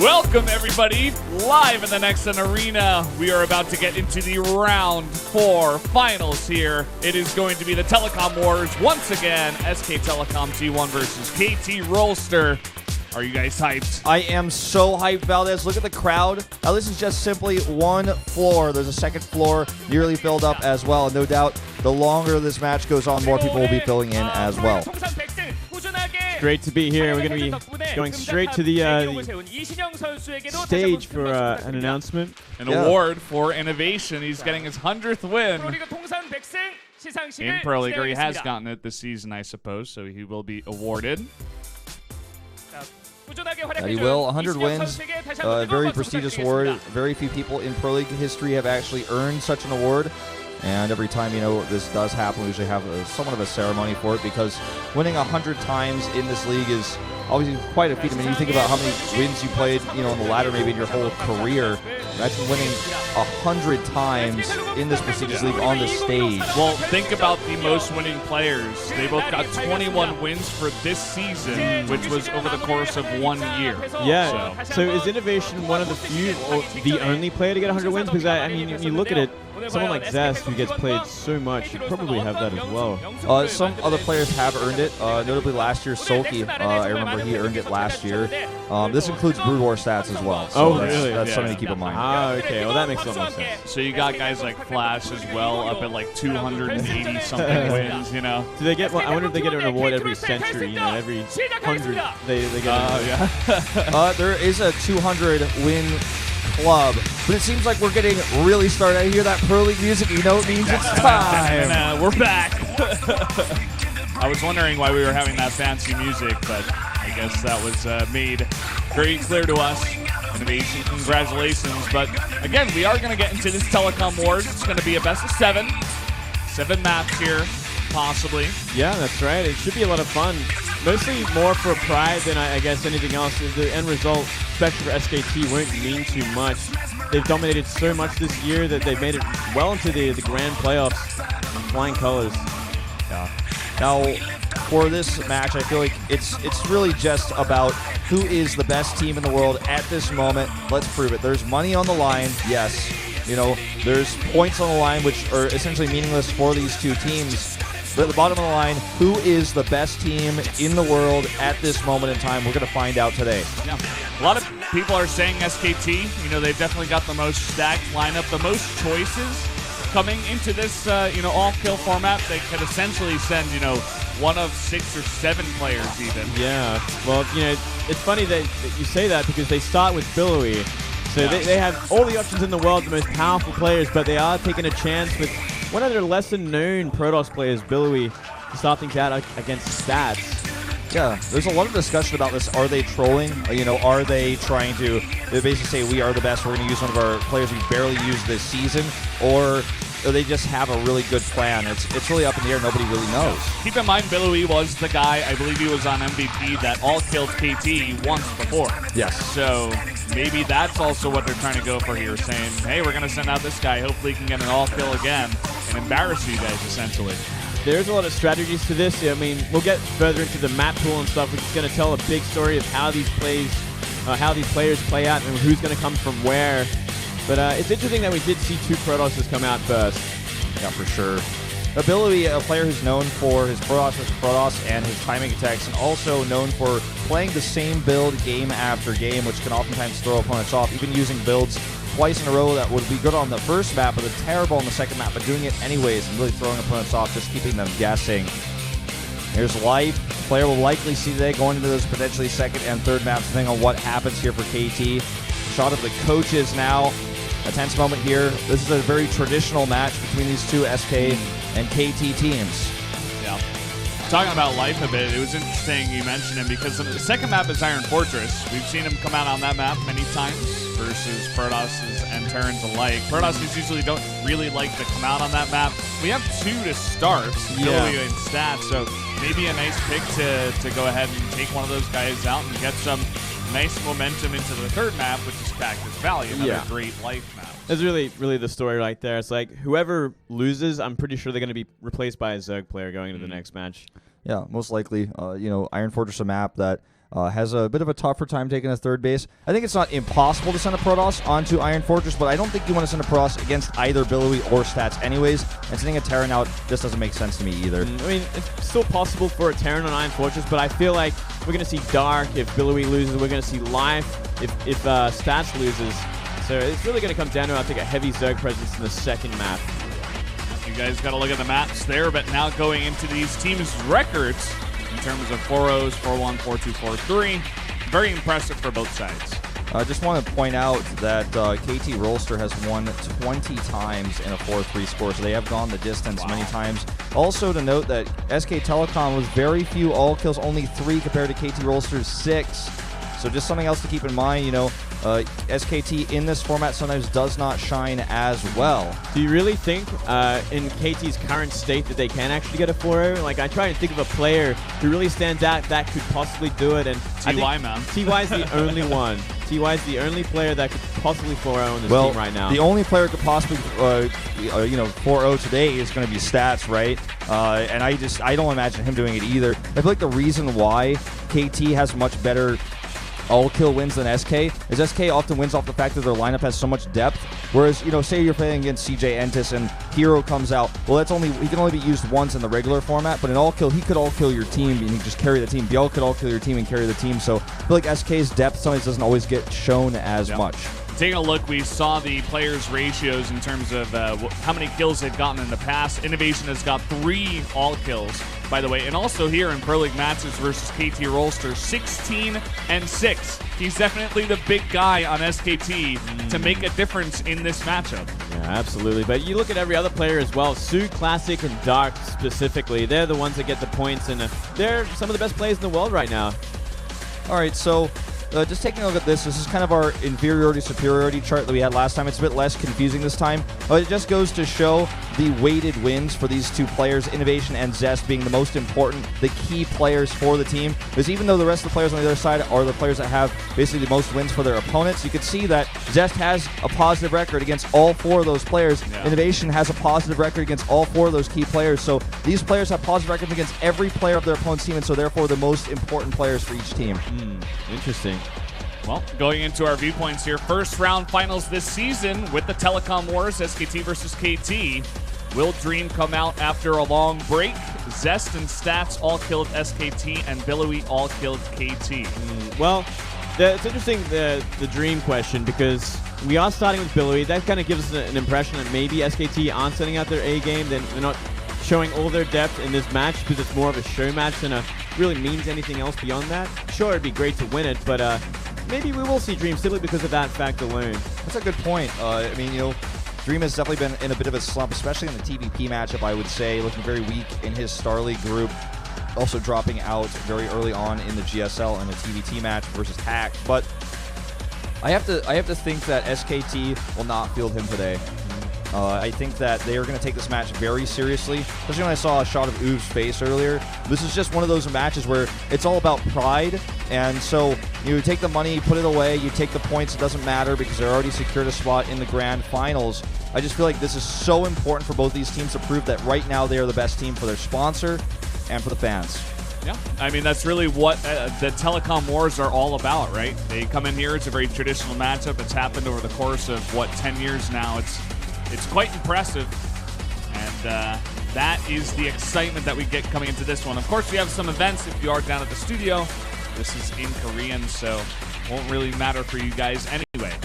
Welcome, everybody, live in the Nexon Arena. We are about to get into the Round 4 finals here. It is going to be the Telecom Wars once again. SK Telecom T1 versus KT Rolster. Are you guys hyped? I am so hyped, Valdez. Look at the crowd. Now, this is just simply one floor. There's a second floor nearly filled up as well. And no doubt, the longer this match goes on, more people will be filling in as well. Great to be here. We're going to be going straight to the stage for an announcement. An award for innovation. He's getting his 100th win in Pro League, or he has gotten it this season, I suppose, so he will be awarded. He will. 100 wins. Very prestigious award. Very few people in Pro League history have actually earned such an award. And every time, this does happen, we usually have somewhat of a ceremony for it, because winning 100 times in this league is obviously quite a feat. I mean, you think about how many wins you played, on the ladder maybe in your whole career. Imagine winning 100 times in this prestigious league on this stage. Well, think about the most winning players. They both got 21 wins for this season, which was over the course of 1 year. Yeah. So is Innovation one of the few, or the only player to get 100 wins? Because, I mean, when you look at it, someone like Zest, who gets played so much, should probably have that as well. Some other players have earned it. Notably last year, Sulky, I remember he earned it last year. This includes Brood War stats as well. So really? That's something to keep in mind. Okay. Well, that makes a lot more sense. So you got guys like Flash as well, up at like 280-something wins, Do they get? I wonder if they get an award every century. Every 100 they get. There is a 200-win club, but it seems like we're getting really started. I hear that Pro League music. You know it means it's time. We're back. I was wondering why we were having that fancy music, but I guess that was made very clear to us. Innovation, congratulations. But again, we are going to get into this Telecom Wars. It's going to be a best of 7. 7 maps here, possibly. Yeah, that's right. It should be a lot of fun. Mostly more for pride than I guess anything else. The end result, especially for SKT, won't mean too much. They've dominated so much this year that they've made it well into the grand playoffs in flying colors. Yeah. Now, for this match, I feel like it's really just about who is the best team in the world at this moment. Let's prove it. There's money on the line, yes. There's points on the line, which are essentially meaningless for these two teams. But at the bottom of the line, who is the best team in the world at this moment in time? We're going to find out today. Yeah. A lot of people are saying SKT. They've definitely got the most stacked lineup, the most choices coming into this, all-kill format. They could essentially send, one of 6 or 7 players even. Yeah. Well, it's funny that you say that, because they start with Billowy. So they have all the options in the world, the most powerful players, but they are taking a chance with one of their lesser-known Protoss players, Billowy, to start things out against Stats. Yeah, there's a lot of discussion about this. Are they trolling? Are they trying to basically say we are the best, we're going to use one of our players we barely used this season? Or they just have a really good plan? It's really up in the air. Nobody really knows. Keep in mind, Billowy was the guy, I believe he was on MVP, that all-killed KT once before. Yes. So maybe that's also what they're trying to go for here, saying, hey, we're going to send out this guy. Hopefully he can get an all-kill again and embarrass you guys, essentially. There's a lot of strategies to this. I mean, we'll get further into the map pool and stuff, which is going to tell a big story of how these players play out and who's going to come from where. But it's interesting that we did see 2 Protosses come out first. Yeah, for sure. Billowy, a player who's known for his Protoss and his timing attacks, and also known for playing the same build game after game, which can oftentimes throw opponents off, even using builds twice in a row that would be good on the first map, but terrible on the second map, but doing it anyways and really throwing opponents off, just keeping them guessing. Here's Life. The player will likely see today going into those potentially second and third maps, depending on what happens here for KT. Shot of the coaches now. A tense moment here. This is a very traditional match between these two SK and KT teams. Yeah. Talking about Life a bit, it was interesting you mentioned him, because the second map is Iron Fortress. We've seen him come out on that map many times versus Protosses and Terrans alike. Protosses usually don't really like to come out on that map. We have 2 to start, Billowy and Stats, so maybe a nice pick to go ahead and take one of those guys out and get some nice momentum into the third map, which is Cactus Valley, another great Life map. That's really the story right there. It's like whoever loses, I'm pretty sure they're going to be replaced by a Zerg player going into the next match. Yeah, most likely. Iron Fortress, a map that has a bit of a tougher time taking a third base. I think it's not impossible to send a Protoss onto Iron Fortress, but I don't think you want to send a Protoss against either Billowy or Stats anyways, and sending a Terran out just doesn't make sense to me either. I mean, it's still possible for a Terran on Iron Fortress, but I feel like we're going to see Dark if Billowy loses. We're going to see Life if Stats loses. So it's really going to come down to, I think, a heavy Zerg presence in the second map. You guys got to look at the maps there, but now going into these teams' records in terms of 4-0s, 4-1, 4-2, 4-3, very impressive for both sides. I just want to point out that KT Rolster has won 20 times in a 4-3 score, so they have gone the distance many times. Also to note that SK Telecom was very few all kills, only 3 compared to KT Rolster's 6. So just something else to keep in mind, SKT in this format sometimes does not shine as well. Do you really think in KT's current state that they can actually get a 4-0? Like, I try and think of a player who really stands out that could possibly do it. And TY, man. TY's the only one. TY's the only player that could possibly 4-0 in this team right now. The only player who could possibly 4-0 today is going to be Stats, right? And I don't imagine him doing it either. I feel like the reason why KT has much better all-kill wins than SK is SK often wins off the fact that their lineup has so much depth, whereas, say you're playing against CJ Entis and Hero comes out, well, he can only be used once in the regular format, but in all-kill, he could all-kill your team and he just carry the team. Biel could all-kill your team and carry the team, so I feel like SK's depth sometimes doesn't always get shown as much. Taking a look, we saw the players' ratios in terms of how many kills they've gotten in the past. Innovation has got 3 all-kills, by the way. And also here in Pro League matches versus KT Rolster, 16-6. He's definitely the big guy on SKT to make a difference in this matchup. Yeah, absolutely. But you look at every other player as well. Su, Classic, and Dark specifically. They're the ones that get the points, and they're some of the best players in the world right now. All right, so just taking a look at this is kind of our inferiority-superiority chart that we had last time. It's a bit less confusing this time. It just goes to show the weighted wins for these two players, Innovation and Zest, being the most important, the key players for the team. Because even though the rest of the players on the other side are the players that have basically the most wins for their opponents, you can see that Zest has a positive record against all 4 of those players. Yeah. Innovation has a positive record against all 4 of those key players. So these players have positive records against every player of their opponent's team, and so therefore the most important players for each team. Interesting. Well, going into our viewpoints here, first round finals this season with the Telecom Wars, SKT versus KT. Will Dream come out after a long break? Zest and Stats all killed SKT, and Billowy all killed KT. Well, it's interesting, the Dream question, because we are starting with Billowy. That kind of gives us an impression that maybe SKT aren't sending out their A game. They're not showing all their depth in this match because it's more of a show match than really means anything else beyond that. Sure, it'd be great to win it, but maybe we will see Dream simply because of that fact alone. That's a good point. Dream has definitely been in a bit of a slump, especially in the TVP matchup, I would say, looking very weak in his Star League group. Also dropping out very early on in the GSL in the TVT match versus Hack. But I have to think that SKT will not field him today. I think that they are going to take this match very seriously, especially when I saw a shot of Oov's face earlier. This is just one of those matches where it's all about pride, and so you take the money, put it away, you take the points, it doesn't matter because they're already secured a spot in the grand finals. I just feel like this is so important for both these teams to prove that right now they are the best team for their sponsor and for the fans. Yeah, I mean, that's really what the Telecom Wars are all about, right? They come in here, it's a very traditional matchup. It's happened over the course of, 10 years now. It's quite impressive, and that is the excitement that we get coming into this one. Of course, we have some events if you are down at the studio. This is in Korean, so won't really matter for you guys anyway.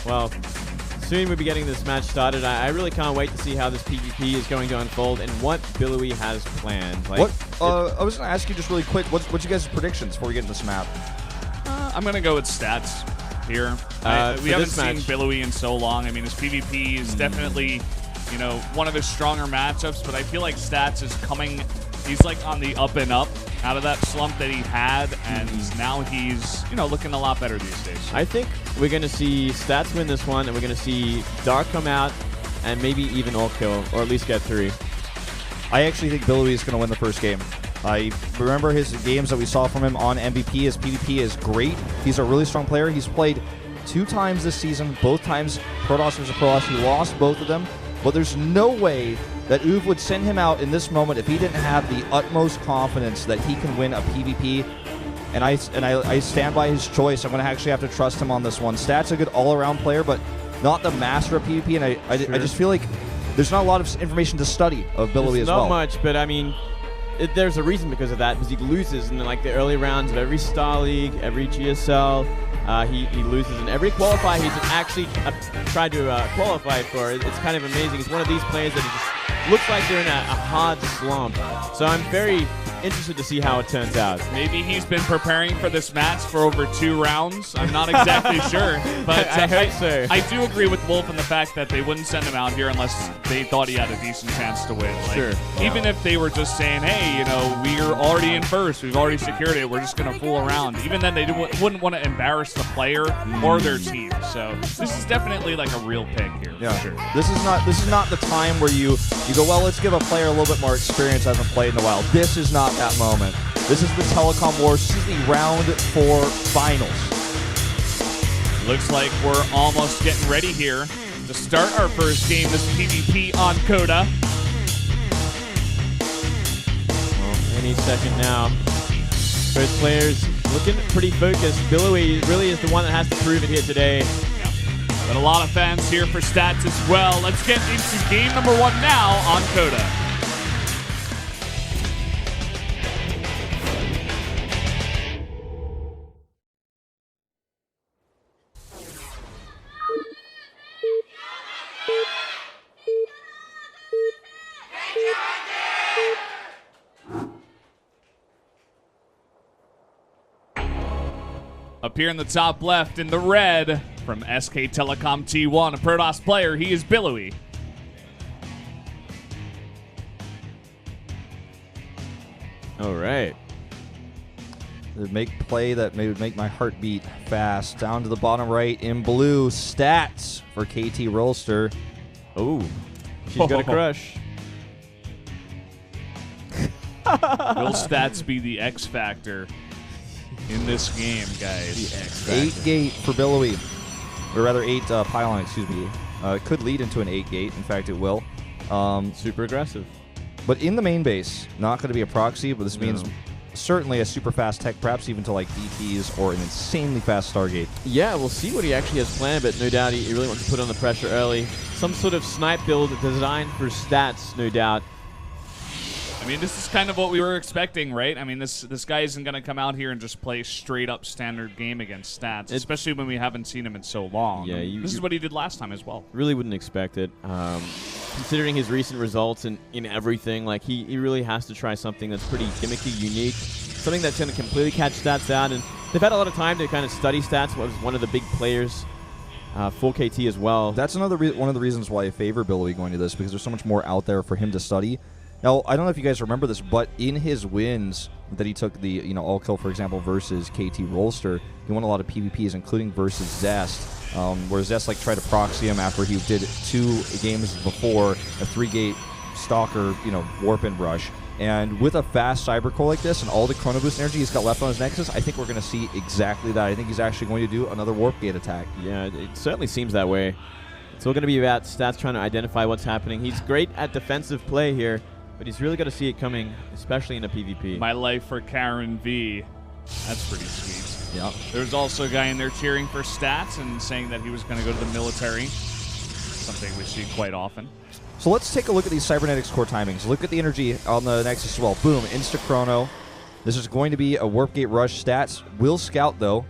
Well, soon we'll be getting this match started. I really can't wait to see how this PvP is going to unfold and what Billowy has planned. I was going to ask you just really quick, what's you guys' predictions before we get into this map? I'm going to go with Stats here. We haven't seen Billowy in so long. I mean, his PvP is definitely, one of his stronger matchups, but I feel like Stats is coming, he's like on the up and up out of that slump that he had, and now he's, looking a lot better these days. I think we're going to see Stats win this one, and we're going to see Dark come out and maybe even all kill, or at least get 3. I actually think Billowy is going to win the first game. I remember his games that we saw from him on MVP. His PvP is great. He's a really strong player. He's played 2 times this season, both times Protoss versus Protoss. He lost both of them, but there's no way that Oov would send him out in this moment if he didn't have the utmost confidence that he can win a PvP and I stand by his choice. I'm going to actually have to trust him on this one. Stat's a good all-around player, but not the master of PvP, and I just feel like there's not a lot of information to study of Billowy as well. Not much, but I mean, there's a reason because of that, because he loses in like the early rounds of every Star League, every GSL. He loses in every qualifier he's actually tried to qualify for. It's kind of amazing. He's one of these players that just looks like they're in a hard slump. So I'm very interested to see how it turns out. Maybe he's been preparing for this match for over 2 rounds. I'm not exactly sure. But I hope so. I do agree with Wolf in the fact that they wouldn't send him out here unless they thought he had a decent chance to win. Like, sure. Even if they were just saying, hey, you know, we're already in first. We've already secured it. We're just going to fool around. Even then, they wouldn't want to embarrass the player or their team. So this is definitely like a real pick here. Yeah, for sure. This is not the time where you go, well, let's give a player a little bit more experience, hasn't played in a while. This is not that moment. This is the Telecom Wars. This is the round 4 finals. Looks like we're almost getting ready here to start our first game. This PvP on Coda. Well, any second now. Both players looking pretty focused. Billowy really is the one that has to prove it here today. Yeah. But a lot of fans here for Stats as well. Let's get into game number 1 now on Coda. Up here in the top left in the red from SK Telecom T1, a Protoss player, he is Billowy. All right. They make play that would make my heart beat fast. Down to the bottom right in blue, Stats for KT Rolster. Oh, she's got a crush. Will Stats be the X factor in this game, guys? The X factor. 8 gate for Billowy. Or rather 8 pylon, excuse me. It could lead into an 8 gate. In fact, it will. Super aggressive. But in the main base, not going to be a proxy, but this means certainly a super fast tech, perhaps even to like DTs or an insanely fast Stargate. Yeah, we'll see what he actually has planned, but no doubt he really wants to put on the pressure early. Some sort of snipe build designed for Stats, no doubt. I mean, this is kind of what we were expecting, right? I mean, this guy isn't going to come out here and just play straight up standard game against Stats, especially when we haven't seen him in so long. Yeah, this is what he did last time as well. Really wouldn't expect it. Considering his recent results in everything, like he really has to try something that's pretty gimmicky, unique, something that's going to completely catch Stats out. And they've had a lot of time to kind of study Stats. Was one of the big players for KT as well. That's one of the reasons why I favor Billowy going to this, because there's so much more out there for him to study. Now, I don't know if you guys remember this, but in his wins that he took the all kill, for example, versus KT Rolster, he won a lot of PvPs, including versus Zest, where Zest like tried to proxy him after he did 2 games before a 3-gate Stalker, warp and rush. And with a fast Cyber Core like this and all the Chrono Boost energy he's got left on his Nexus, I think we're going to see exactly that. I think he's actually going to do another Warp Gate attack. Yeah, it certainly seems that way. It's all going to be about Stats trying to identify what's happening. He's great at defensive play here, but he's really got to see it coming, especially in a PvP. My life for Karen V. That's pretty sweet. Yeah. There's also a guy in there cheering for Stats and saying that he was going to go to the military, something we see quite often. So let's take a look at these Cybernetics core timings. Look at the energy on the Nexus as well. Boom, insta-chrono. This is going to be a Warp Gate rush. Stats will scout, though.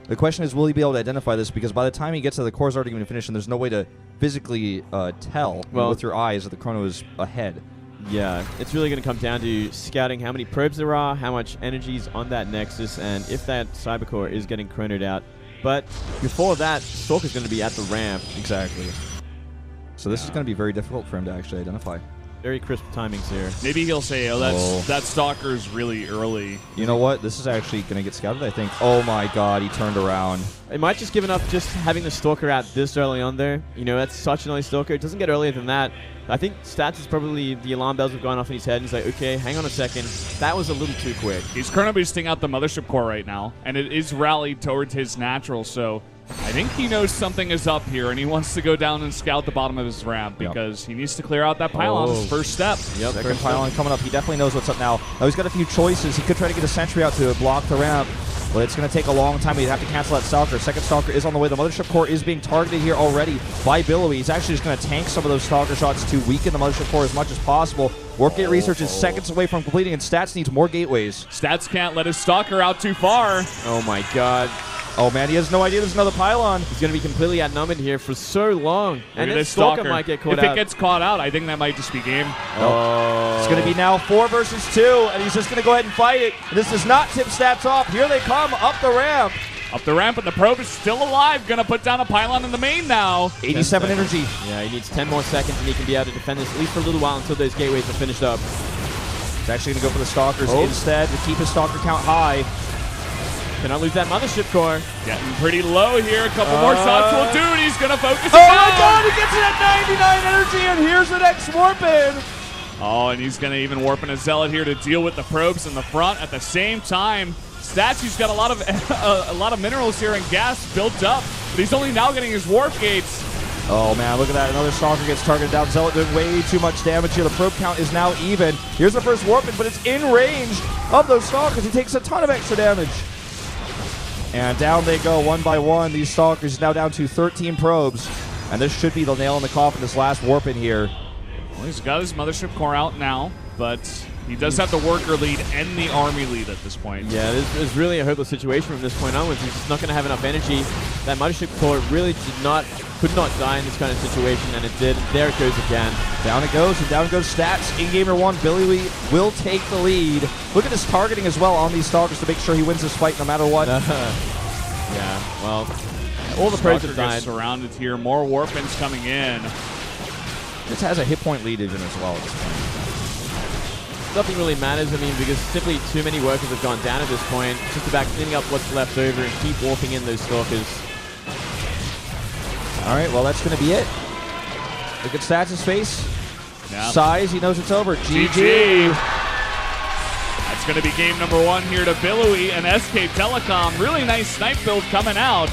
The question is, will he be able to identify this? Because by the time he gets to the core's already going to finish, and there's no way to physically tell with your eyes that the chrono is ahead. Yeah, it's really going to come down to scouting how many probes there are, how much energy is on that Nexus, and if that Cybercore is getting chronoed out. But before that, Stalker's going to be at the ramp. Exactly. So this is going to be very difficult for him to actually identify. Very crisp timings here. Maybe he'll say, that Stalker's really early. You know what? This is actually going to get scouted, I think. Oh my god, he turned around. It might just give enough just having the Stalker out this early on there. That's such an early Stalker. It doesn't get earlier than that. I think Stats is probably, the alarm bells have gone off in his head, and he's like, okay, hang on a second. That was a little too quick. He's chrono boosting out the Mothership Core right now, and it is rallied towards his natural, so I think he knows something is up here, and he wants to go down and scout the bottom of his ramp because he needs to clear out that pylon. His first step. Yep, second pylon coming up. He definitely knows what's up now. Now he's got a few choices. He could try to get a sentry out to block the ramp, but it's going to take a long time. He'd have to cancel that Stalker. Second Stalker is on the way. The Mothership Core is being targeted here already by Billowy. He's actually just going to tank some of those Stalker shots to weaken the Mothership Core as much as possible. Warp Gate Research is seconds away from completing, and Stats needs more gateways. Stats can't let his Stalker out too far. Oh my god. Oh man, he has no idea there's another pylon. He's going to be completely outnumbered here for so long. And this Stalker might get caught out. If it gets caught out, I think that might just be game. Oh. It's going to be now 4 versus 2, and he's just going to go ahead and fight it. This does not tip Stats off. Here they come up the ramp. Up the ramp, and the probe is still alive. Going to put down a pylon in the main now. 87 energy. Yeah, he needs 10 more seconds, and he can be able to defend this at least for a little while until those gateways are finished up. He's actually going to go for the Stalkers instead to keep his Stalker count high. Cannot lose that Mothership Core. Getting pretty low here. A couple more shots will do it. He's going to focus Oh my god, he gets it at 99 energy, and here's the next warp in. Oh, and he's going to even warp in a Zealot here to deal with the probes in the front at the same time. Statue's got a lot of minerals here and gas built up, but he's only now getting his warp gates. Oh man, look at that. Another Stalker gets targeted down. Zealot doing way too much damage here. The probe count is now even. Here's the first warp in, but it's in range of those Stalkers. He takes a ton of extra damage. And down they go one by one. These Stalkers is now down to 13 probes. And this should be the nail in the coffin, this last warp in here. Well, he's got his Mothership Core out now, but he does have the worker lead and the army lead at this point. Yeah, this is really a hopeless situation from this point onwards. He's just not going to have enough energy. That Mothership Core really could not die in this kind of situation, and it did. There it goes again. Down it goes, and down goes Stats. In-gamer 1, Billy will take the lead. Look at his targeting as well on these Stalkers to make sure he wins this fight no matter what. Yeah, well, all the probes have died. Surrounded here. More warp-ins coming in. This has a hit point lead even as well at this point. Nothing really matters, I mean, because simply too many workers have gone down at this point. It's just about cleaning up what's left over and keep warping in those Stalkers. All right, well, that's going to be it. Look at Stats' face. Yep. Size, he knows it's over. GG. That's going to be game number 1 here to Billowy and SK Telecom. Really nice snipe build coming out.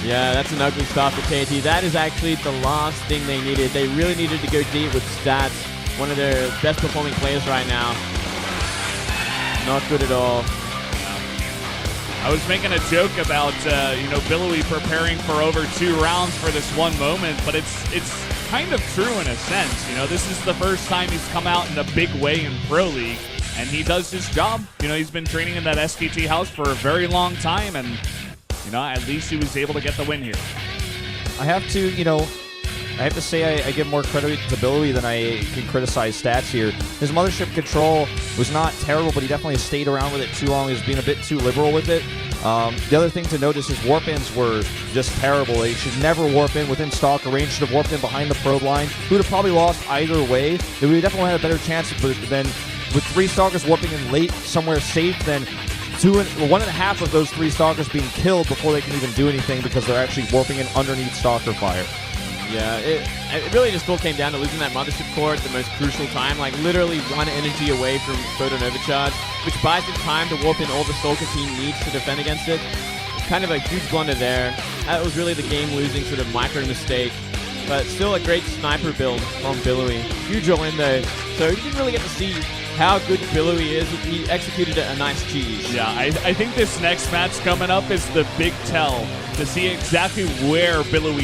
Yeah, that's an ugly start for KT. That is actually the last thing they needed. They really needed to go deep with Stats, one of their best performing players right now. Not good at all. I was making a joke about Billowy preparing for over 2 rounds for this one moment, but it's kind of true in a sense. You know, this is the first time he's come out in a big way in Pro League, and he does his job. You know, he's been training in that SKT house for a very long time, and at least he was able to get the win here. I have to say I give more credit to Billowy than I can criticize Stats here. His Mothership control was not terrible, but he definitely stayed around with it too long. He's been a bit too liberal with it. The other thing to notice is warp-ins were just terrible. They should never warp in within Stalker range. Should have warped in behind the probe line. He would have probably lost either way. We would definitely had a better chance than with 3 Stalkers warping in late somewhere safe than 1.5 of those 3 Stalkers being killed before they can even do anything because they're actually warping in underneath Stalker fire. Yeah, it really just all came down to losing that Mothership Core at the most crucial time, like literally 1 energy away from Photon Overcharge, which buys him time to warp in all the Stalkers he needs to defend against it. Kind of a huge blunder there. That was really the game-losing sort of micro mistake, but still a great sniper build from Billowy. Huge all-in though, so you didn't really get to see how good Billowy is. He executed a nice cheese. Yeah, I think this next match coming up is the big tell to see exactly where Billowy